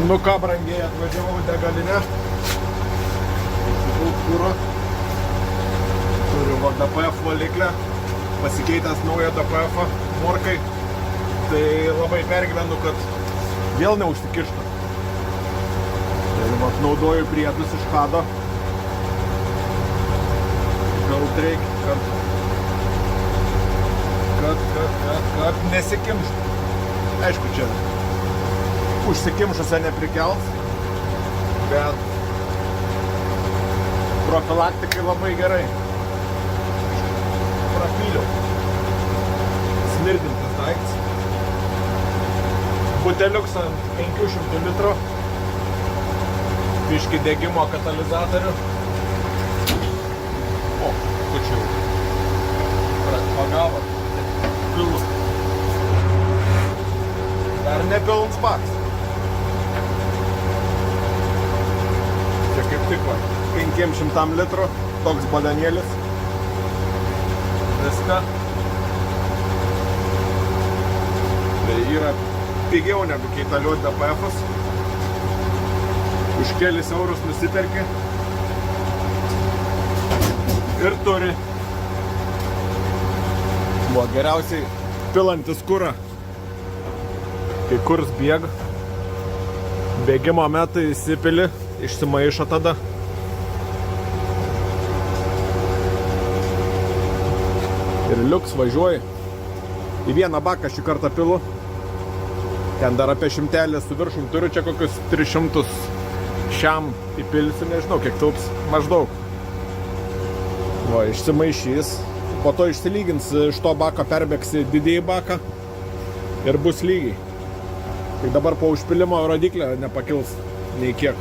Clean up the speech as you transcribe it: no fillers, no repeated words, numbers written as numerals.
Nu ką, brangiai, atvažiavau degalinę. Daug kuro. Turiu DPF valiklę. Pasikeitęs naują DPF morkai. Tai labai pergyvenu, kad vėl neužsikištų. Tai naudoju priedus iš Hado. Galbūt reikia, kad nesikimštų. Aišku, čia užsikimšusią neprikels, bet profilaktikai labai gerai. Prapyliau. Smirdintas daiktas. Buteliuks ant 500 litrų. Biški degimo katalizatorių. O, kučiau. Pagavo. Pilu. Dar nepilns baks. Čia kaip tik va, 500 litrų, toks badanėlis. Viską. Tai yra pigiau negu keitaliuot DPF-us. Už kelis eurus nusiperki. Ir turi. Buvo geriausiai pilantis kurą. Kai kurs bėga. Bėgimo metu įsipili, išsimaišo tada. Ir liuks važiuoji. Į vieną baką šį kartą pilu. Ten dar apie 100 su viršum turiu, čia kokius 300 šiam įpilsiu, nežinau kiek tilps, maždaug. Va, išsimaišys. Po to išsilygins, iš to bako perbėgsi didįjį baką ir bus lygiai. Tai dabar po užpilimo rodiklė nepakils nei kiek.